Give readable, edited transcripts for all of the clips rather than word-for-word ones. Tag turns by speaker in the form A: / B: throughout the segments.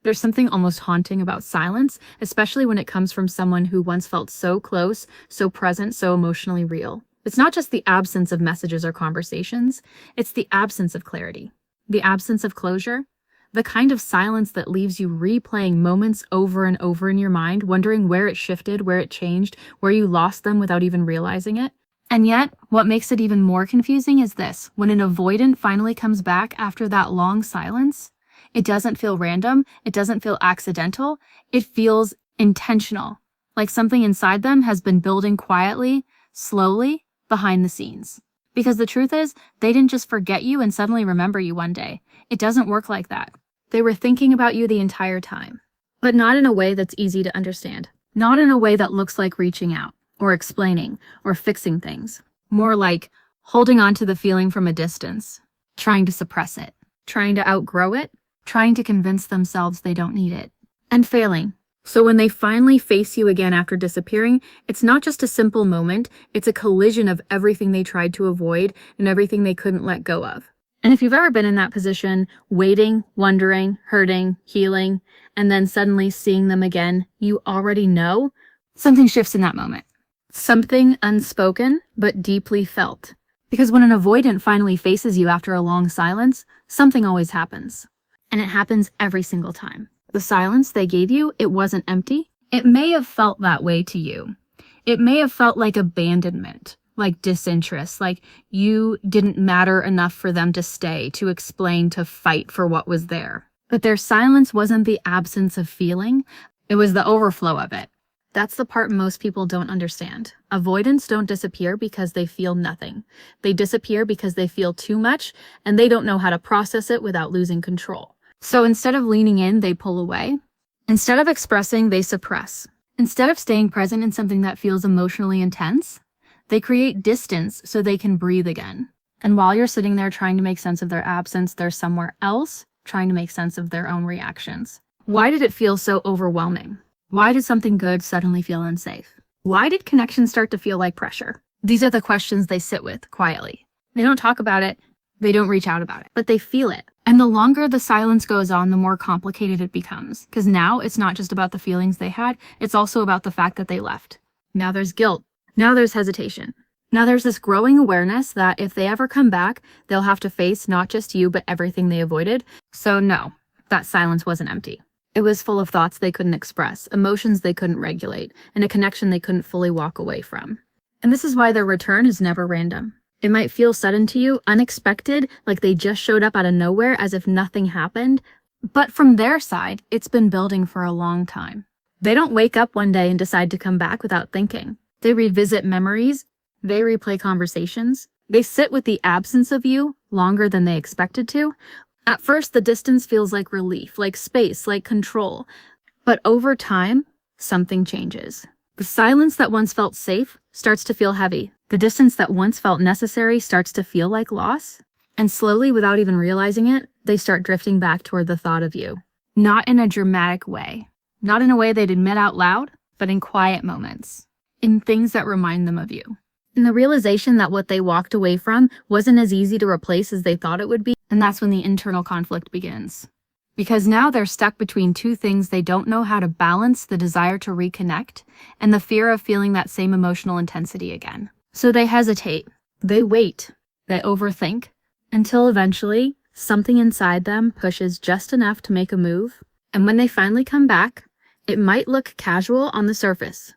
A: There's something almost haunting about silence, especially when it comes from someone who once felt so close, so present, so emotionally real. It's not just the absence of messages or conversations, it's the absence of clarity, the absence of closure, the kind of silence that leaves you replaying moments over and over in your mind, wondering where it shifted, where it changed, where you lost them without even realizing it. And yet, what makes it even more confusing is this: when an avoidant finally comes back after that long silence, it doesn't feel random, it doesn't feel accidental, it feels intentional, like something inside them has been building quietly, slowly, behind the scenes. Because the truth is, they didn't just forget you and suddenly remember you one day. It doesn't work like that. They were thinking about you the entire time, but not in a way that's easy to understand. Not in a way that looks like reaching out, or explaining, or fixing things. More like holding on to the feeling from a distance, trying to suppress it, trying to outgrow it, trying to convince themselves they don't need it, and failing. So when they finally face you again after disappearing, it's not just a simple moment, it's a collision of everything they tried to avoid and everything they couldn't let go of. And if you've ever been in that position, waiting, wondering, hurting, healing, and then suddenly seeing them again, you already know something shifts in that moment. Something unspoken, but deeply felt. Because when an avoidant finally faces you after a long silence, something always happens. And it happens every single time. The silence they gave you, it wasn't empty. It may have felt that way to you. It may have felt like abandonment, like disinterest, like you didn't matter enough for them to stay, to explain, to fight for what was there. But their silence wasn't the absence of feeling, it was the overflow of it. That's the part most people don't understand. Avoidants don't disappear because they feel nothing. They disappear because they feel too much, and they don't know how to process it without losing control. So instead of leaning in, they pull away. Instead of expressing, they suppress. Instead of staying present in something that feels emotionally intense, they create distance so they can breathe again. And while you're sitting there trying to make sense of their absence, they're somewhere else trying to make sense of their own reactions. Why did it feel so overwhelming? Why did something good suddenly feel unsafe? Why did connection start to feel like pressure? These are the questions they sit with quietly. They don't talk about it. They don't reach out about it, but they feel it. And the longer the silence goes on, the more complicated it becomes. Because now it's not just about the feelings they had, it's also about the fact that they left. Now there's guilt. Now there's hesitation. Now there's this growing awareness that if they ever come back, they'll have to face not just you, but everything they avoided. So no, that silence wasn't empty. It was full of thoughts they couldn't express, emotions they couldn't regulate, and a connection they couldn't fully walk away from. And this is why their return is never random. It might feel sudden to you, unexpected, like they just showed up out of nowhere as if nothing happened. But from their side, it's been building for a long time. They don't wake up one day and decide to come back without thinking. They revisit memories, they replay conversations, they sit with the absence of you longer than they expected to. At first, the distance feels like relief, like space, like control. But over time, something changes. The silence that once felt safe starts to feel heavy. The distance that once felt necessary starts to feel like loss. And slowly, without even realizing it, they start drifting back toward the thought of you. Not in a dramatic way. Not in a way they'd admit out loud, but in quiet moments. In things that remind them of you. In the realization that what they walked away from wasn't as easy to replace as they thought it would be. And that's when the internal conflict begins. Because now they're stuck between two things they don't know how to balance: the desire to reconnect and the fear of feeling that same emotional intensity again. So they hesitate, they wait, they overthink, until eventually something inside them pushes just enough to make a move. And when they finally come back, it might look casual on the surface,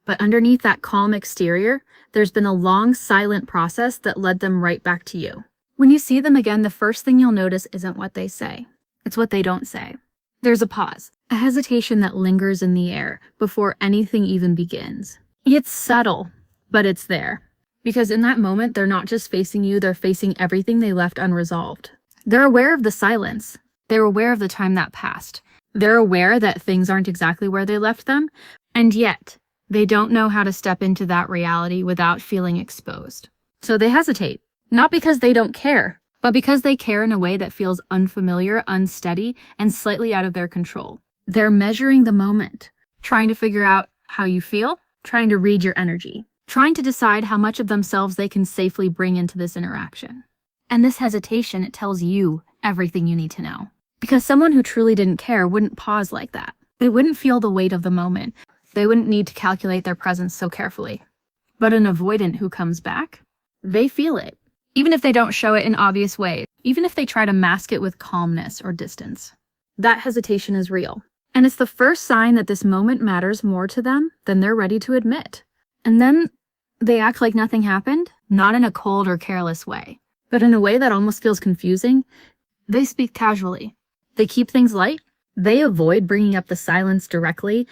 A: but underneath that calm exterior, there's been a long, silent process that led them right back to you. When you see them again, the first thing you'll notice isn't what they say. It's what they don't say. There's a pause, a hesitation that lingers in the air before anything even begins. It's subtle, but it's there. Because in that moment, they're not just facing you, they're facing everything they left unresolved. They're aware of the silence. They're aware of the time that passed. They're aware that things aren't exactly where they left them, and yet they don't know how to step into that reality without feeling exposed. So they hesitate, not because they don't care, but because they care in a way that feels unfamiliar, unsteady, and slightly out of their control. They're measuring the moment, trying to figure out how you feel, trying to read your energy, trying to decide how much of themselves they can safely bring into this interaction. And this hesitation, it tells you everything you need to know. Because someone who truly didn't care wouldn't pause like that. They wouldn't feel the weight of the moment. They wouldn't need to calculate their presence so carefully. But an avoidant who comes back, they feel it. Even if they don't show it in obvious ways, even if they try to mask it with calmness or distance. That hesitation is real. And it's the first sign that this moment matters more to them than they're ready to admit. And then they act like nothing happened, not in a cold or careless way, but in a way that almost feels confusing. They speak casually. They keep things light. They avoid bringing up the silence directly.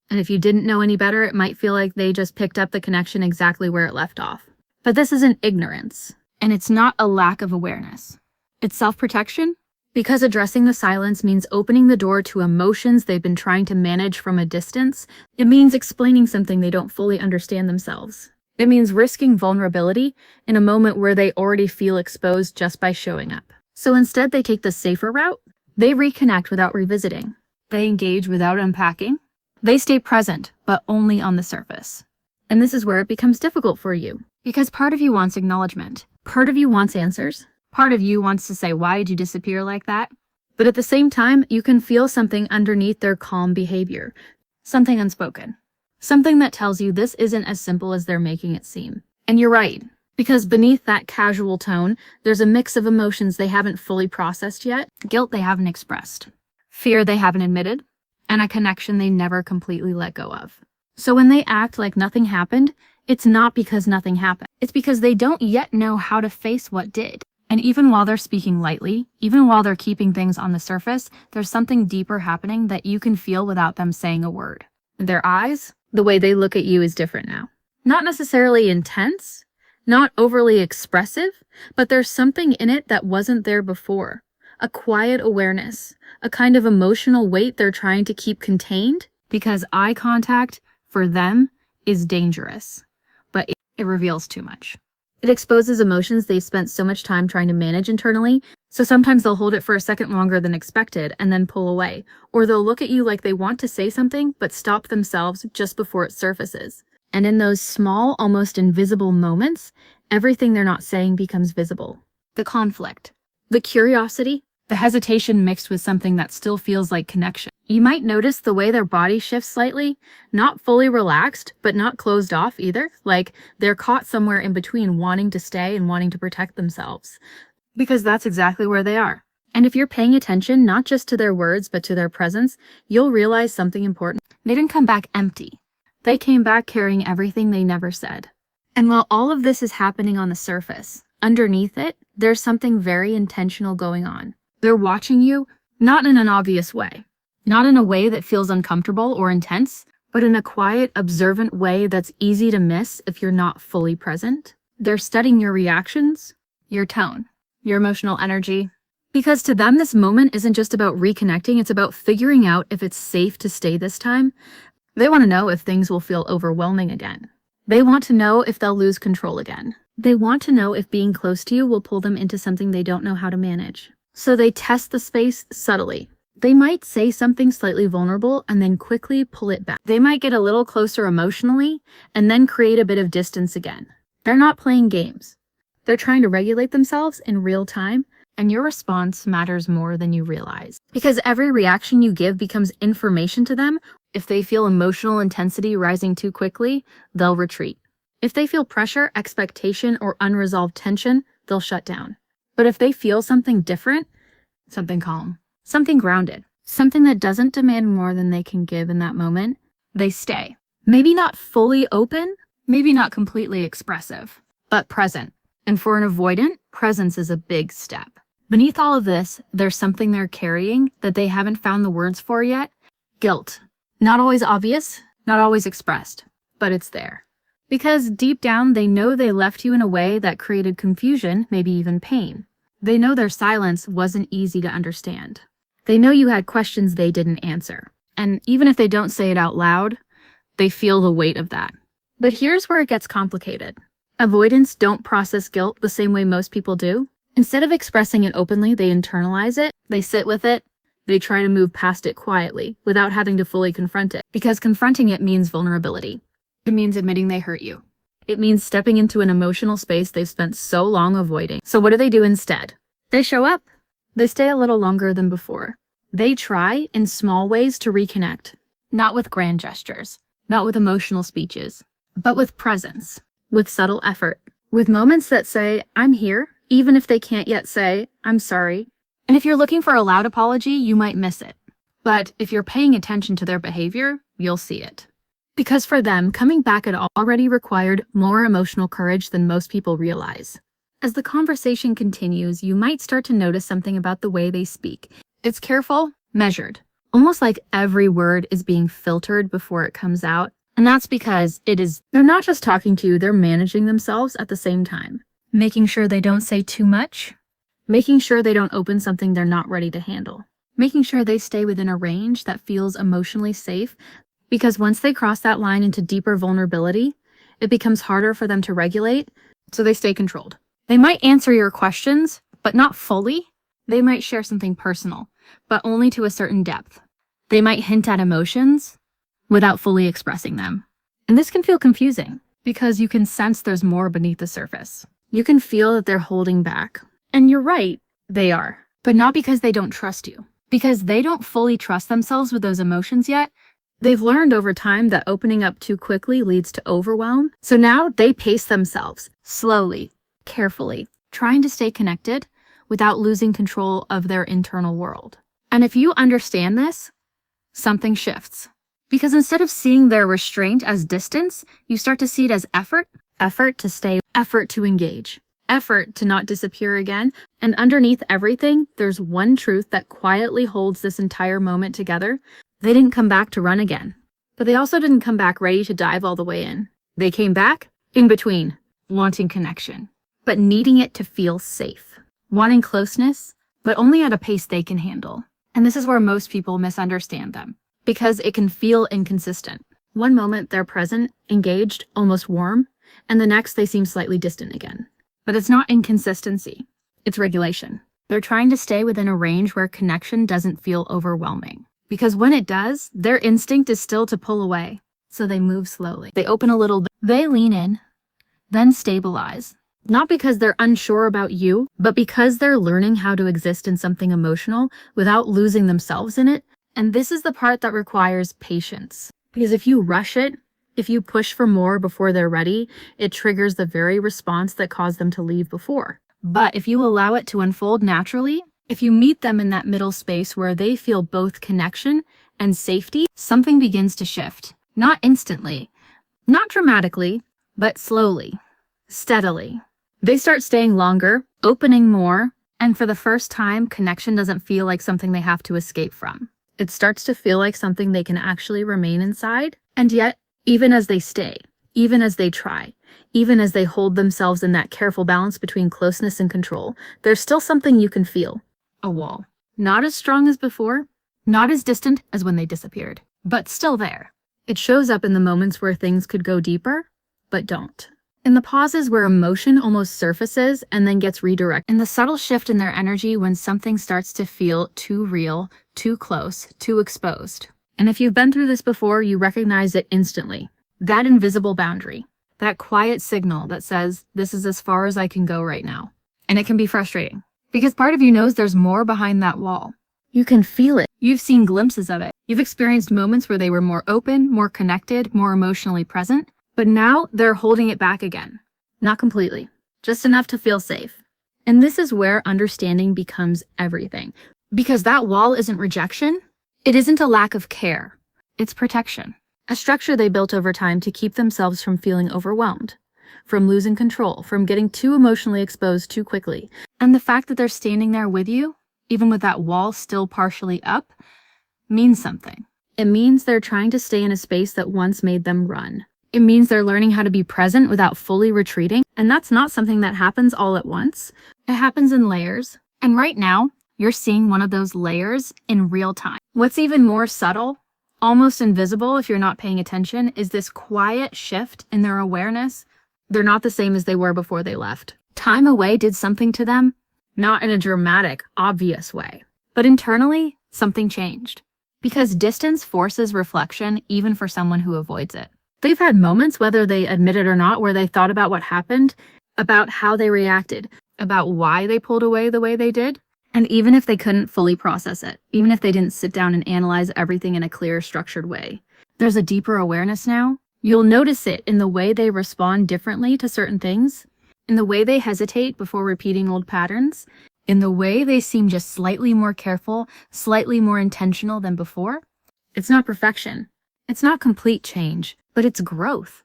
A: And if you didn't know any better, it might feel like they just picked up the connection exactly where it left off. But this isn't ignorance, and it's not a lack of awareness. It's self-protection, because addressing the silence means opening the door to emotions they've been trying to manage from a distance. It means explaining something they don't fully understand themselves. It means risking vulnerability in a moment where they already feel exposed just by showing up. So instead, they take the safer route. They reconnect without revisiting. They engage without unpacking. They stay present, but only on the surface. And this is where it becomes difficult for you, because part of you wants acknowledgement. Part of you wants answers. Part of you wants to say, why did you disappear like that? But at the same time, you can feel something underneath their calm behavior. Something unspoken. Something that tells you this isn't as simple as they're making it seem. And you're right, because beneath that casual tone, there's a mix of emotions they haven't fully processed yet, guilt they haven't expressed, fear they haven't admitted, and a connection they never completely let go of. So when they act like nothing happened, it's not because nothing happened. It's because they don't yet know how to face what did. And even while they're speaking lightly, even while they're keeping things on the surface, there's something deeper happening that you can feel without them saying a word. Their eyes, the way they look at you is different now. Not necessarily intense, not overly expressive, but there's something in it that wasn't there before. A quiet awareness, a kind of emotional weight they're trying to keep contained, because eye contact, for them, is dangerous. But it reveals too much. It exposes emotions they've spent so much time trying to manage internally, so sometimes they'll hold it for a second longer than expected and then pull away. Or they'll look at you like they want to say something, but stop themselves just before it surfaces. And in those small, almost invisible moments, everything they're not saying becomes visible. The conflict, the curiosity, the hesitation mixed with something that still feels like connection. You might notice the way their body shifts slightly, not fully relaxed, but not closed off either, like they're caught somewhere in between wanting to stay and wanting to protect themselves. Because that's exactly where they are. And if you're paying attention, not just to their words, but to their presence, you'll realize something important. They didn't come back empty. They came back carrying everything they never said. And while all of this is happening on the surface, underneath it, there's something very intentional going on. They're watching you, not in an obvious way, not in a way that feels uncomfortable or intense, but in a quiet, observant way that's easy to miss if you're not fully present. They're studying your reactions, your tone, your emotional energy. Because to them, this moment isn't just about reconnecting, it's about figuring out if it's safe to stay this time. They want to know if things will feel overwhelming again. They want to know if they'll lose control again. They want to know if being close to you will pull them into something they don't know how to manage. So they test the space subtly. They might say something slightly vulnerable and then quickly pull it back. They might get a little closer emotionally and then create a bit of distance again. They're not playing games. They're trying to regulate themselves in real time, and your response matters more than you realize. Because every reaction you give becomes information to them. If they feel emotional intensity rising too quickly, they'll retreat. If they feel pressure, expectation, or unresolved tension, they'll shut down. But if they feel something different, something calm, something grounded, something that doesn't demand more than they can give in that moment, they stay. Maybe not fully open, maybe not completely expressive, but present. And for an avoidant, presence is a big step. Beneath all of this, there's something they're carrying that they haven't found the words for yet. Guilt. Not always obvious, not always expressed, but it's there. Because deep down, they know they left you in a way that created confusion, maybe even pain. They know their silence wasn't easy to understand. They know you had questions they didn't answer. And even if they don't say it out loud, they feel the weight of that. But here's where it gets complicated. Avoidants don't process guilt the same way most people do. Instead of expressing it openly, they internalize it, they sit with it, they try to move past it quietly without having to fully confront it. Because confronting it means vulnerability. It means admitting they hurt you. It means stepping into an emotional space they've spent so long avoiding. So what do they do instead? They show up. They stay a little longer than before. They try in small ways to reconnect, not with grand gestures, not with emotional speeches, but with presence, with subtle effort, with moments that say, I'm here, even if they can't yet say, I'm sorry. And if you're looking for a loud apology, you might miss it. But if you're paying attention to their behavior, you'll see it. Because for them, coming back had already required more emotional courage than most people realize. As the conversation continues, you might start to notice something about the way they speak. It's careful, measured, almost like every word is being filtered before it comes out. And that's because they're not just talking to you, they're managing themselves at the same time. Making sure they don't say too much, making sure they don't open something they're not ready to handle, making sure they stay within a range that feels emotionally safe, because once they cross that line into deeper vulnerability, it becomes harder for them to regulate, so they stay controlled. They might answer your questions, but not fully. They might share something personal, but only to a certain depth. They might hint at emotions without fully expressing them. And this can feel confusing because you can sense there's more beneath the surface. You can feel that they're holding back. And you're right, they are. But not because they don't trust you. Because they don't fully trust themselves with those emotions yet. They've learned over time that opening up too quickly leads to overwhelm. So now they pace themselves, slowly, carefully, trying to stay connected without losing control of their internal world. And if you understand this, something shifts. Because instead of seeing their restraint as distance, you start to see it as effort to stay, effort to engage, effort to not disappear again. And underneath everything, there's one truth that quietly holds this entire moment together. They didn't come back to run again, but they also didn't come back ready to dive all the way in. They came back in between, wanting connection, but needing it to feel safe, wanting closeness, but only at a pace they can handle. And this is where most people misunderstand them, because it can feel inconsistent. One moment they're present, engaged, almost warm, and the next they seem slightly distant again. But it's not inconsistency, it's regulation. They're trying to stay within a range where connection doesn't feel overwhelming. Because when it does, their instinct is still to pull away. So they move slowly. They open a little bit. They lean in, then stabilize. Not because they're unsure about you, but because they're learning how to exist in something emotional without losing themselves in it. And this is the part that requires patience. Because if you rush it, if you push for more before they're ready, it triggers the very response that caused them to leave before. But if you allow it to unfold naturally, if you meet them in that middle space where they feel both connection and safety, something begins to shift. Not instantly, not dramatically, but slowly, steadily. They start staying longer, opening more, and for the first time, connection doesn't feel like something they have to escape from. It starts to feel like something they can actually remain inside. And yet, even as they stay, even as they try, even as they hold themselves in that careful balance between closeness and control, there's still something you can feel. A wall. Not as strong as before, not as distant as when they disappeared, but still there. It shows up in the moments where things could go deeper, but don't. In the pauses where emotion almost surfaces and then gets redirected. In the subtle shift in their energy when something starts to feel too real, too close, too exposed. And if you've been through this before, you recognize it instantly. That invisible boundary, that quiet signal that says, this is as far as I can go right now. And it can be frustrating. Because part of you knows there's more behind that wall. You can feel it. You've seen glimpses of it. You've experienced moments where they were more open, more connected, more emotionally present. But now they're holding it back again. Not completely. Just enough to feel safe. And this is where understanding becomes everything. Because that wall isn't rejection. It isn't a lack of care. It's protection. A structure they built over time to keep themselves from feeling overwhelmed, from losing control, from getting too emotionally exposed too quickly. And the fact that they're standing there with you, even with that wall still partially up, means something. It means they're trying to stay in a space that once made them run. It means they're learning how to be present without fully retreating. And that's not something that happens all at once. It happens in layers. And right now, you're seeing one of those layers in real time. What's even more subtle, almost invisible if you're not paying attention, is this quiet shift in their awareness. They're not the same as they were before they left. Time away did something to them, not in a dramatic, obvious way, but internally, something changed. Because distance forces reflection even for someone who avoids it. They've had moments, whether they admit it or not, where they thought about what happened, about how they reacted, about why they pulled away the way they did. And even if they couldn't fully process it, even if they didn't sit down and analyze everything in a clear, structured way, there's a deeper awareness now. You'll notice it in the way they respond differently to certain things, in the way they hesitate before repeating old patterns, in the way they seem just slightly more careful, slightly more intentional than before. It's not perfection. It's not complete change, but it's growth.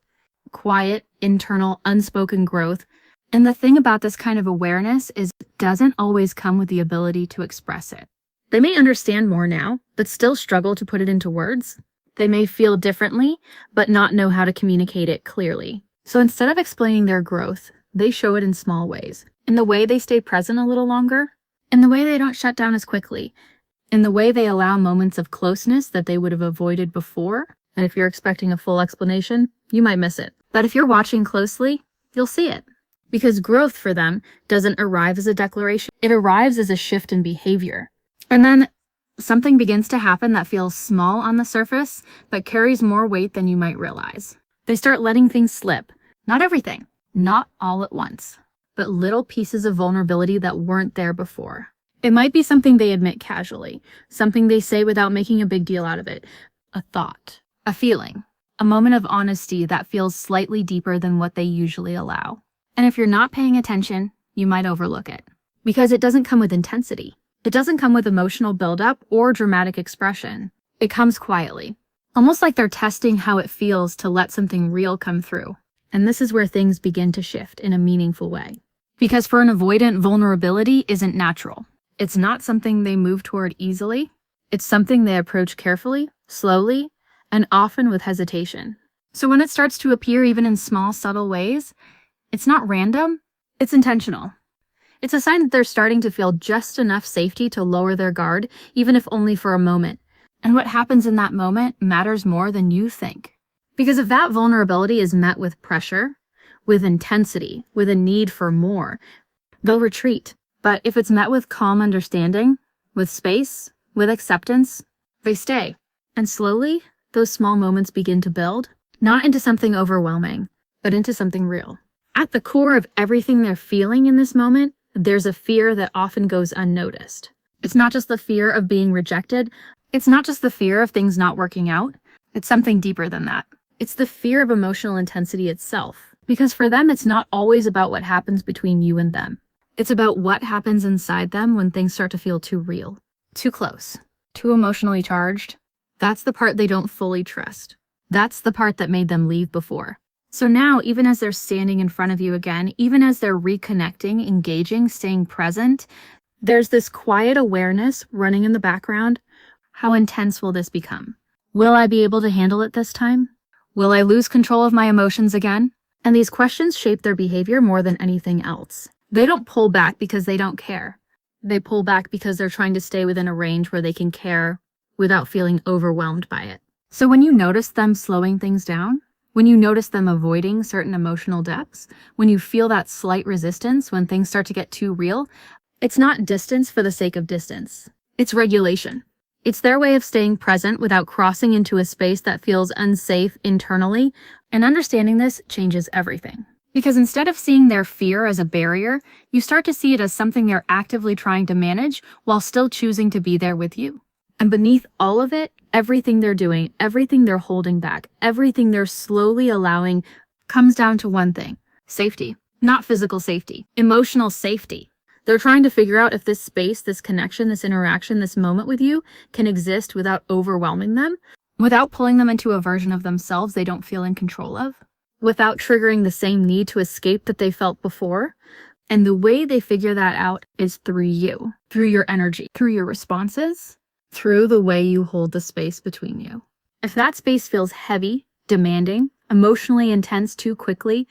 A: Quiet, internal, unspoken growth. And the thing about this kind of awareness is it doesn't always come with the ability to express it. They may understand more now, but still struggle to put it into words. They may feel differently, but not know how to communicate it clearly. So instead of explaining their growth, they show it in small ways. In the way they stay present a little longer, in the way they don't shut down as quickly, in the way they allow moments of closeness that they would have avoided before. And if you're expecting a full explanation, you might miss it. But if you're watching closely, you'll see it. Because growth for them doesn't arrive as a declaration, it arrives as a shift in behavior. And then something begins to happen that feels small on the surface, but carries more weight than you might realize. They start letting things slip. Not everything, not all at once, but little pieces of vulnerability that weren't there before. It might be something they admit casually, something they say without making a big deal out of it, a thought, a feeling, a moment of honesty that feels slightly deeper than what they usually allow. And if you're not paying attention, you might overlook it. Because it doesn't come with intensity. It doesn't come with emotional buildup or dramatic expression. It comes quietly. Almost like they're testing how it feels to let something real come through. And this is where things begin to shift in a meaningful way. Because for an avoidant, vulnerability isn't natural. It's not something they move toward easily. It's something they approach carefully, slowly, and often with hesitation. So when it starts to appear even in small, subtle ways, it's not random, it's intentional. It's a sign that they're starting to feel just enough safety to lower their guard, even if only for a moment. And what happens in that moment matters more than you think. Because if that vulnerability is met with pressure, with intensity, with a need for more, they'll retreat. But if it's met with calm understanding, with space, with acceptance, they stay. And slowly, those small moments begin to build, not into something overwhelming, but into something real. At the core of everything they're feeling in this moment, there's a fear that often goes unnoticed. It's not just the fear of being rejected. It's not just the fear of things not working out. It's something deeper than that. It's the fear of emotional intensity itself. Because for them, it's not always about what happens between you and them. It's about what happens inside them when things start to feel too real, too close, too emotionally charged. That's the part they don't fully trust. That's the part that made them leave before. So now, even as they're standing in front of you again, even as they're reconnecting, engaging, staying present, there's this quiet awareness running in the background. How intense will this become? Will I be able to handle it this time? Will I lose control of my emotions again? And these questions shape their behavior more than anything else. They don't pull back because they don't care. They pull back because they're trying to stay within a range where they can care without feeling overwhelmed by it. So when you notice them slowing things down, when you notice them avoiding certain emotional depths, when you feel that slight resistance when things start to get too real, it's not distance for the sake of distance. It's regulation. It's their way of staying present without crossing into a space that feels unsafe internally, and understanding this changes everything. Because instead of seeing their fear as a barrier, you start to see it as something they're actively trying to manage while still choosing to be there with you. And beneath all of it, everything they're doing, everything they're holding back, everything they're slowly allowing comes down to one thing: safety. Not physical safety, emotional safety. They're trying to figure out if this space, this connection, this interaction, this moment with you can exist without overwhelming them, without pulling them into a version of themselves they don't feel in control of, without triggering the same need to escape that they felt before. And the way they figure that out is through you, through your energy, through your responses, through the way you hold the space between you. If that space feels heavy, demanding, emotionally intense too quickly,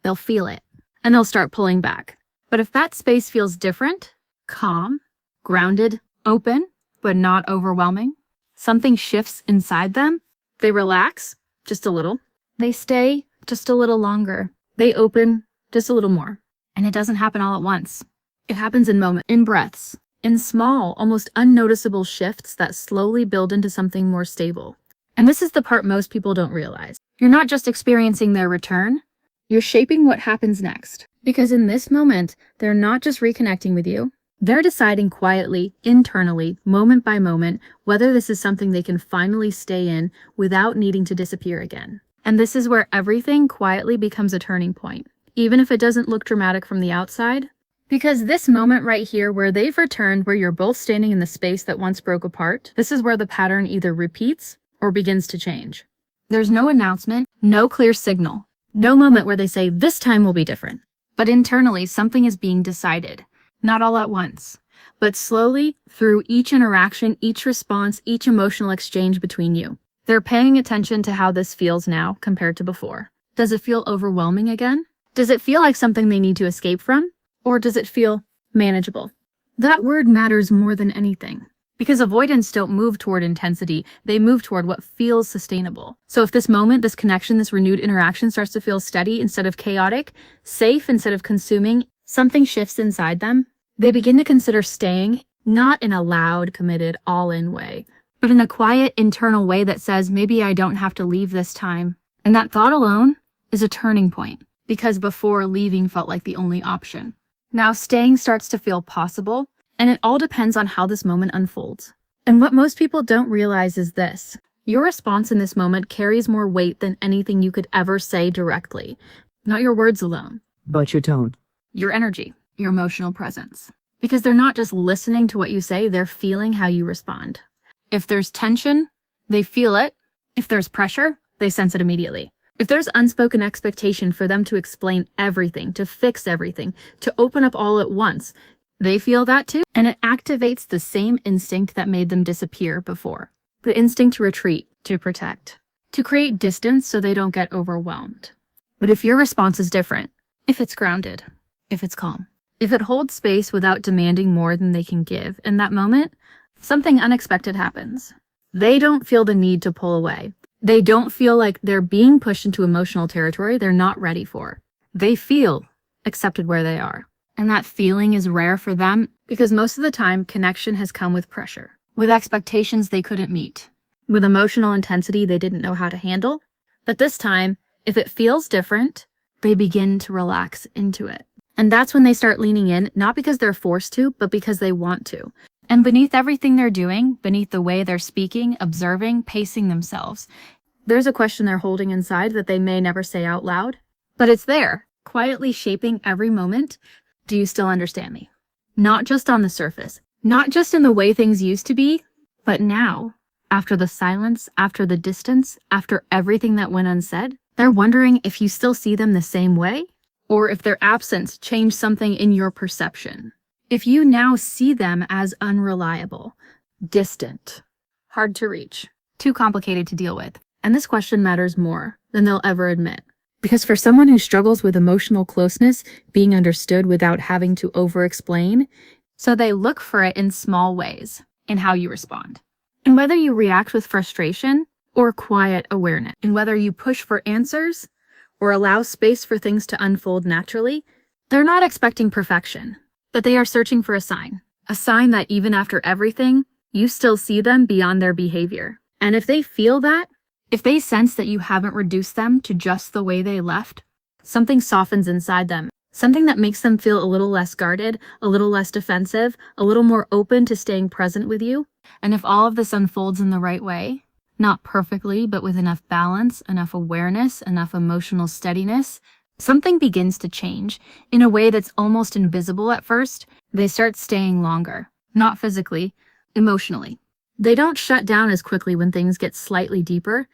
A: they'll feel it, and they'll start pulling back. But if that space feels different, calm, grounded, open, but not overwhelming, something shifts inside them. They relax just a little. They stay just a little longer. They open just a little more. And it doesn't happen all at once. It happens in moments, in breaths, in small, almost unnoticeable shifts that slowly build into something more stable. And this is the part most people don't realize. You're not just experiencing their return, you're shaping what happens next. Because in this moment, they're not just reconnecting with you, They're deciding quietly, internally, moment by moment, whether this is something they can finally stay in without needing to disappear again. And this is where everything quietly becomes a turning point, even if it doesn't look dramatic from the outside. Because this moment right here where they've returned, where you're both standing in the space that once broke apart, this is where the pattern either repeats or begins to change. There's no announcement, no clear signal, no moment where they say, this time will be different. But internally, something is being decided. Not all at once, but slowly through each interaction, each response, each emotional exchange between you. They're paying attention to how this feels now compared to before. Does it feel overwhelming again? Does it feel like something they need to escape from? Or does it feel manageable? That word matters more than anything. Because avoidants don't move toward intensity, they move toward what feels sustainable. So if this moment, this connection, this renewed interaction starts to feel steady instead of chaotic, safe instead of consuming, something shifts inside them. They begin to consider staying, not in a loud, committed, all-in way, but in a quiet, internal way that says, maybe I don't have to leave this time. And that thought alone is a turning point, because before, leaving felt like the only option. Now staying starts to feel possible, and it all depends on how this moment unfolds. And what most people don't realize is this: your response in this moment carries more weight than anything you could ever say directly. Not your words alone,
B: but your tone,
A: your energy, your emotional presence. Because they're not just listening to what you say, they're feeling how you respond. If there's tension, they feel it. If there's pressure, they sense it immediately. If there's unspoken expectation for them to explain everything, to fix everything, to open up all at once, they feel that too. And it activates the same instinct that made them disappear before. The instinct to retreat, to protect, to create distance so they don't get overwhelmed. But if your response is different, if it's grounded, if it's calm, if it holds space without demanding more than they can give, in that moment, something unexpected happens. They don't feel the need to pull away. They don't feel like they're being pushed into emotional territory they're not ready for. They feel accepted where they are. And that feeling is rare for them because most of the time, connection has come with pressure, with expectations they couldn't meet, with emotional intensity they didn't know how to handle. But this time, if it feels different, they begin to relax into it. And that's when they start leaning in, not because they're forced to, but because they want to. And beneath everything they're doing, beneath the way they're speaking, observing, pacing themselves, there's a question they're holding inside that they may never say out loud, but it's there, quietly shaping every moment. Do you still understand me? Not just on the surface, not just in the way things used to be, but now, after the silence, after the distance, after everything that went unsaid, they're wondering if you still see them the same way, or if their absence changed something in your perception. If you now see them as unreliable, distant, hard to reach, too complicated to deal with. And this question matters more than they'll ever admit. Because for someone who struggles with emotional closeness, being understood without having to over-explain, so they look for it in small ways, in how you respond. And whether you react with frustration or quiet awareness, and whether you push for answers or allow space for things to unfold naturally, they're not expecting perfection. But they are searching for a sign that even after everything, you still see them beyond their behavior. And if they feel that, if they sense that you haven't reduced them to just the way they left, something softens inside them, something that makes them feel a little less guarded, a little less defensive, a little more open to staying present with you. And if all of this unfolds in the right way, not perfectly, but with enough balance, enough awareness, enough emotional steadiness, something begins to change in a way that's almost invisible at first. They start staying longer, not physically, emotionally. They don't shut down as quickly when things get slightly deeper.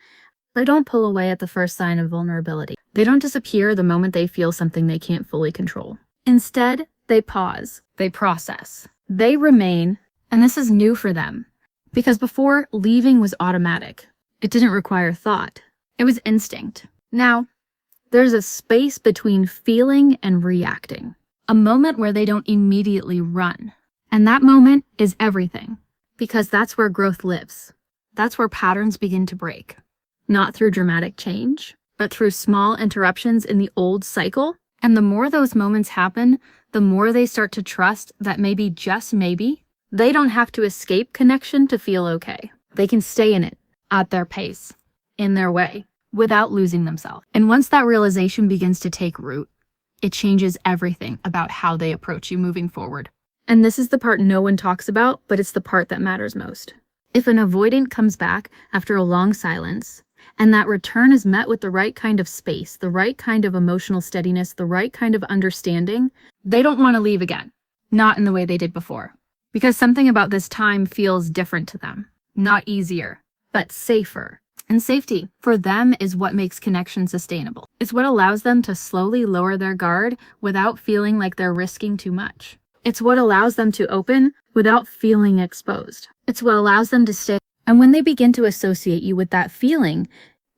A: They don't pull away at the first sign of vulnerability. They don't disappear the moment they feel something they can't fully control. Instead, they pause, they process, they remain, and this is new for them. Because before, leaving was automatic. It didn't require thought. It was instinct. Now, there's a space between feeling and reacting, a moment where they don't immediately run. And that moment is everything, because that's where growth lives. That's where patterns begin to break, not through dramatic change, but through small interruptions in the old cycle. And the more those moments happen, the more they start to trust that maybe, just maybe, they don't have to escape connection to feel okay. They can stay in it, at their pace, in their way, without losing themselves. And once that realization begins to take root, it changes everything about how they approach you moving forward. And this is the part no one talks about, but it's the part that matters most. If an avoidant comes back after a long silence, and that return is met with the right kind of space, the right kind of emotional steadiness, the right kind of understanding, they don't want to leave again. Not in the way they did before. Because something about this time feels different to them. Not easier, but safer. And safety, for them, is what makes connection sustainable. It's what allows them to slowly lower their guard without feeling like they're risking too much. It's what allows them to open without feeling exposed. It's what allows them to stay. And when they begin to associate you with that feeling,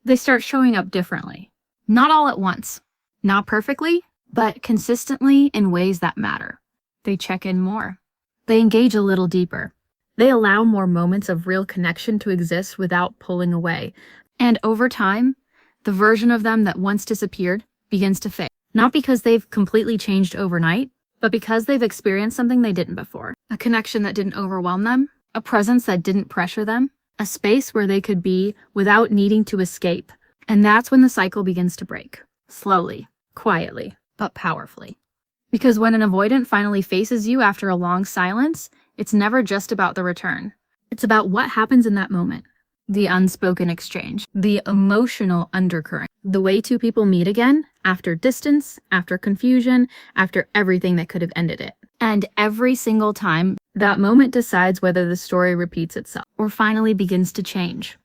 A: they start showing up differently. Not all at once, not perfectly, but consistently in ways that matter. They check in more. They engage a little deeper. They allow more moments of real connection to exist without pulling away. And over time, the version of them that once disappeared begins to fade. Not because they've completely changed overnight, but because they've experienced something they didn't before. A connection that didn't overwhelm them, a presence that didn't pressure them, a space where they could be without needing to escape. And that's when the cycle begins to break. Slowly, quietly, but powerfully. Because when an avoidant finally faces you after a long silence, it's never just about the return. It's about what happens in that moment. The unspoken exchange, the emotional undercurrent, the way two people meet again after distance, after confusion, after everything that could have ended it. And every single time, that moment decides whether the story repeats itself or finally begins to change.